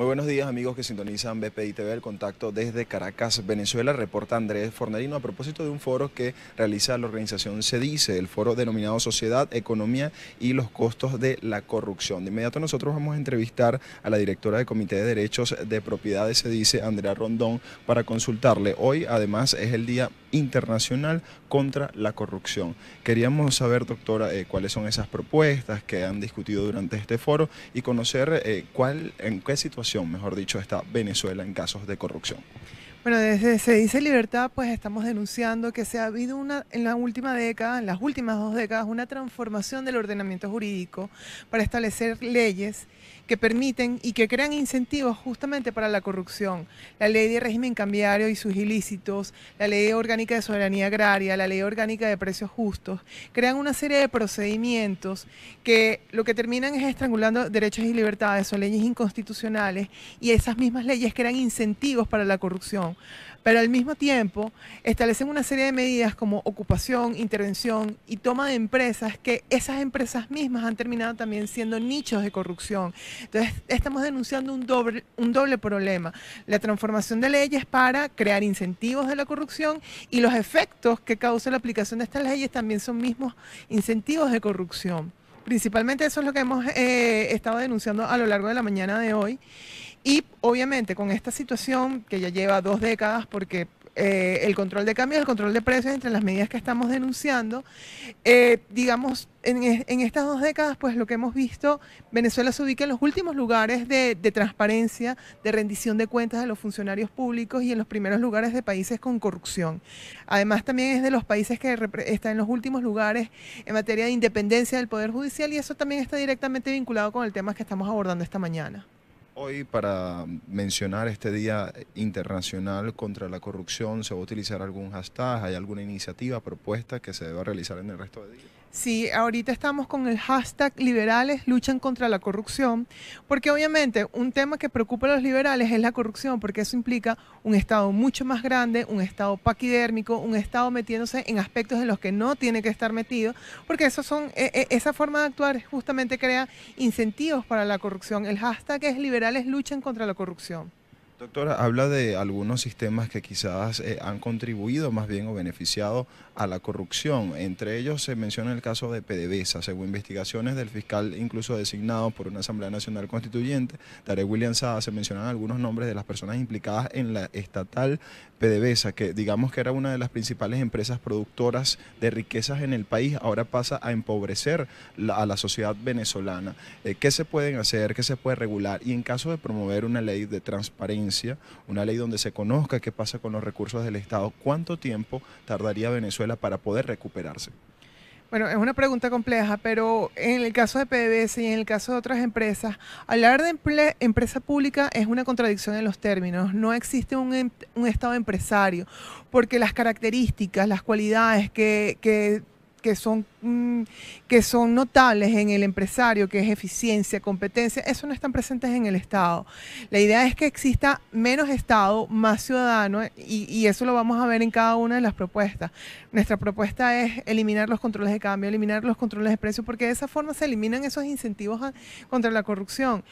Muy buenos días amigos que sintonizan BPI TV, el contacto desde Caracas, Venezuela, reporta Andrés Fornerino a propósito de un foro que realiza la organización CEDICE, el foro denominado Sociedad, Economía y los costos de la corrupción. De inmediato nosotros vamos a entrevistar a la directora del Comité de Derechos de Propiedad de CEDICE, Andrea Rondón, para consultarle. Hoy además es el Día Internacional contra la Corrupción. Queríamos saber, doctora, cuáles son esas propuestas que han discutido durante este foro y conocer en qué situación, mejor dicho, está Venezuela en casos de corrupción. Bueno, desde CEDICE Libertad, pues estamos denunciando que se ha habido en la última década, en las últimas 2 décadas, una transformación del ordenamiento jurídico para establecer leyes que permiten y que crean incentivos justamente para la corrupción. La ley de régimen cambiario y sus ilícitos, la ley orgánica de soberanía agraria, la ley orgánica de precios justos, crean una serie de procedimientos que lo que terminan es estrangulando derechos y libertades, son leyes inconstitucionales y esas mismas leyes crean incentivos para la corrupción. Pero al mismo tiempo establecen una serie de medidas como ocupación, intervención y toma de empresas que esas empresas mismas han terminado también siendo nichos de corrupción. Entonces estamos denunciando un doble problema, la transformación de leyes para crear incentivos de la corrupción y los efectos que causa la aplicación de estas leyes también son mismos incentivos de corrupción. Principalmente eso es lo que hemos estado denunciando a lo largo de la mañana de hoy. Y obviamente con esta situación que ya lleva 2 décadas, porque el control de cambio y el control de precios entre las medidas que estamos denunciando, digamos, en estas 2 décadas, pues lo que hemos visto, Venezuela se ubica en los últimos lugares de transparencia, de rendición de cuentas de los funcionarios públicos y en los primeros lugares de países con corrupción. Además, también es de los países que está en los últimos lugares en materia de independencia del Poder Judicial y eso también está directamente vinculado con el tema que estamos abordando esta mañana. Hoy, para mencionar este Día Internacional contra la Corrupción, ¿se va a utilizar algún hashtag? ¿Hay alguna iniciativa, propuesta que se deba realizar en el resto de días? Sí, ahorita estamos con el hashtag liberales luchan contra la corrupción, porque obviamente un tema que preocupa a los liberales es la corrupción, porque eso implica un Estado mucho más grande, un Estado paquidérmico, un Estado metiéndose en aspectos en los que no tiene que estar metido, porque esa forma de actuar justamente crea incentivos para la corrupción. El hashtag es liberales luchan contra la corrupción. Doctora, habla de algunos sistemas que quizás han contribuido más bien o beneficiado a la corrupción. Entre ellos se menciona el caso de PDVSA. Según investigaciones del fiscal incluso designado por una Asamblea Nacional Constituyente, Tarek William Saá, se mencionan algunos nombres de las personas implicadas en la estatal PDVSA, que digamos que era una de las principales empresas productoras de riquezas en el país, ahora pasa a empobrecer a la sociedad venezolana. ¿Qué se pueden hacer? ¿Qué se puede regular? Y en caso de promover una ley de transparencia, una ley donde se conozca qué pasa con los recursos del Estado, ¿cuánto tiempo tardaría Venezuela para poder recuperarse? Bueno, es una pregunta compleja, pero en el caso de PDVSA y en el caso de otras empresas, hablar de empresa pública es una contradicción en los términos. No existe un Estado empresario, porque las características, las cualidades que son notables en el empresario, que es eficiencia, competencia, eso no están presentes en el Estado. La idea es que exista menos Estado, más ciudadano, y eso lo vamos a ver en cada una de las propuestas. Nuestra propuesta es eliminar los controles de cambio, eliminar los controles de precios, porque de esa forma se eliminan esos incentivos contra la corrupción.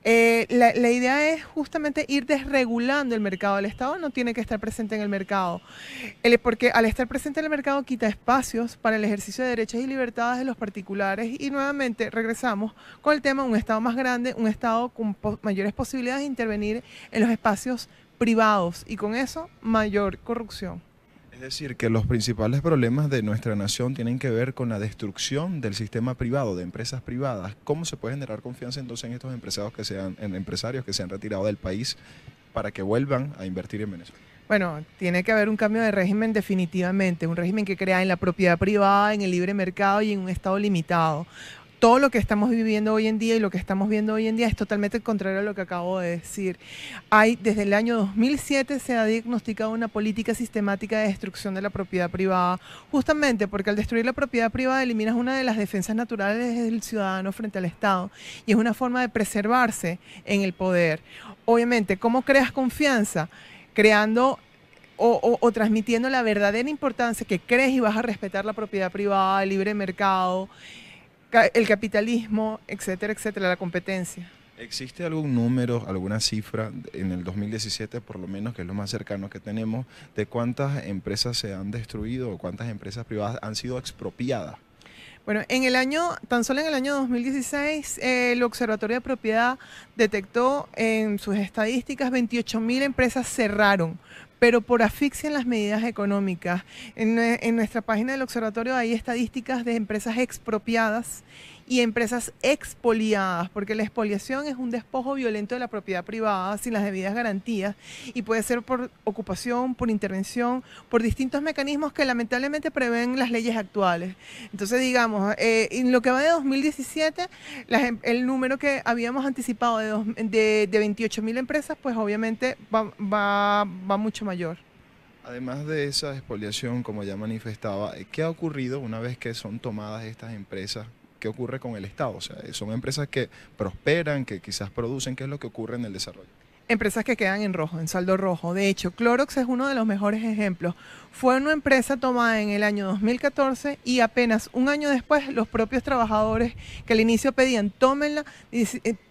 La idea es justamente ir desregulando el mercado. El Estado no tiene que estar presente en el mercado, porque al estar presente en el mercado quita espacios para el ejercicio de derechos y libertades de los particulares y nuevamente regresamos con el tema un Estado más grande, un Estado con mayores posibilidades de intervenir en los espacios privados y con eso mayor corrupción. Es decir, que los principales problemas de nuestra nación tienen que ver con la destrucción del sistema privado, de empresas privadas. ¿Cómo se puede generar confianza entonces en estos empresarios que se han retirado del país para que vuelvan a invertir en Venezuela? Bueno, tiene que haber un cambio de régimen definitivamente, un régimen que crea en la propiedad privada, en el libre mercado y en un Estado limitado. Todo lo que estamos viviendo hoy en día y lo que estamos viendo hoy en día es totalmente contrario a lo que acabo de decir. Desde el año 2007 se ha diagnosticado una política sistemática de destrucción de la propiedad privada, justamente porque al destruir la propiedad privada eliminas una de las defensas naturales del ciudadano frente al Estado y es una forma de preservarse en el poder. Obviamente, ¿cómo creas confianza? Creando o transmitiendo la verdadera importancia que crees y vas a respetar la propiedad privada, el libre mercado, el capitalismo, etcétera, etcétera, la competencia. ¿Existe algún número, alguna cifra en el 2017, por lo menos, que es lo más cercano que tenemos, de cuántas empresas se han destruido o cuántas empresas privadas han sido expropiadas? Bueno, tan solo en el año 2016, el Observatorio de Propiedad detectó en sus estadísticas 28.000 empresas cerraron, pero por asfixia en las medidas económicas. En nuestra página del observatorio hay estadísticas de empresas expropiadas y empresas expoliadas, porque la expoliación es un despojo violento de la propiedad privada sin las debidas garantías y puede ser por ocupación, por intervención, por distintos mecanismos que lamentablemente prevén las leyes actuales. Entonces, digamos, en lo que va de 2017, el número que habíamos anticipado de 28.000 empresas, pues obviamente va mucho mayor. Además de esa expoliación, como ya manifestaba, ¿qué ha ocurrido una vez que son tomadas estas empresas? ¿Qué ocurre con el Estado? O sea, son empresas que prosperan, que quizás producen. ¿Qué es lo que ocurre en el desarrollo? Empresas que quedan en rojo, en saldo rojo. De hecho, Clorox es uno de los mejores ejemplos. Fue una empresa tomada en el año 2014 y apenas un año después los propios trabajadores que al inicio pedían, tómenla,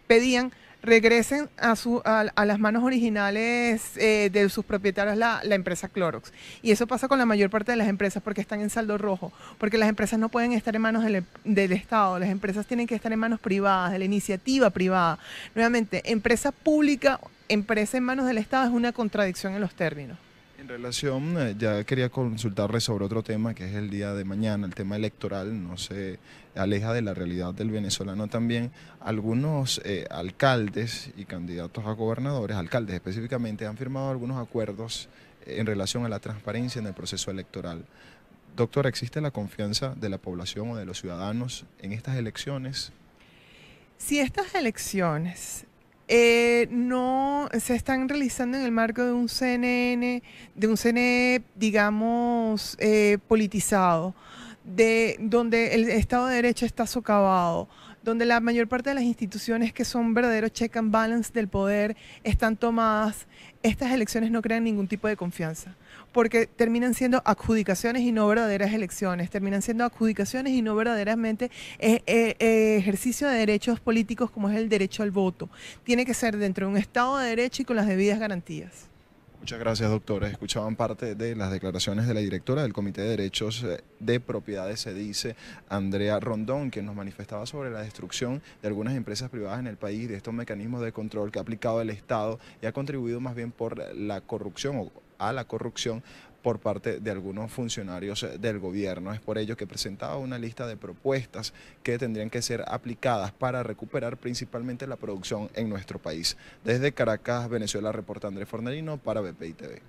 pedían regresen a las manos originales de sus propietarios, la empresa Clorox. Y eso pasa con la mayor parte de las empresas porque están en saldo rojo, porque las empresas no pueden estar en manos del Estado, las empresas tienen que estar en manos privadas, de la iniciativa privada. Nuevamente, empresa pública, empresa en manos del Estado es una contradicción en los términos. En relación, ya quería consultarle sobre otro tema que es el día de mañana, el tema electoral, no se aleja de la realidad del venezolano también. Algunos alcaldes y candidatos a gobernadores, alcaldes específicamente, han firmado algunos acuerdos en relación a la transparencia en el proceso electoral. Doctor, ¿existe la confianza de la población o de los ciudadanos en estas elecciones? Si estas elecciones no se están realizando en el marco de un CNE, digamos, politizado, donde el Estado de Derecho está socavado, donde la mayor parte de las instituciones que son verdaderos check and balance del poder están tomadas, estas elecciones no crean ningún tipo de confianza, porque terminan siendo adjudicaciones y no verdaderas elecciones, terminan siendo adjudicaciones y no verdaderamente ejercicio de derechos políticos como es el derecho al voto. Tiene que ser dentro de un Estado de Derecho y con las debidas garantías. Muchas gracias, doctora. Escuchaban parte de las declaraciones de la directora del Comité de Derechos de Propiedades, se dice, Andrea Rondón, quien nos manifestaba sobre la destrucción de algunas empresas privadas en el país, de estos mecanismos de control que ha aplicado el Estado y ha contribuido más bien por la corrupción o a la corrupción por parte de algunos funcionarios del gobierno. Es por ello que presentaba una lista de propuestas que tendrían que ser aplicadas para recuperar principalmente la producción en nuestro país. Desde Caracas, Venezuela, reporta Andrés Fornelino para BPI TV.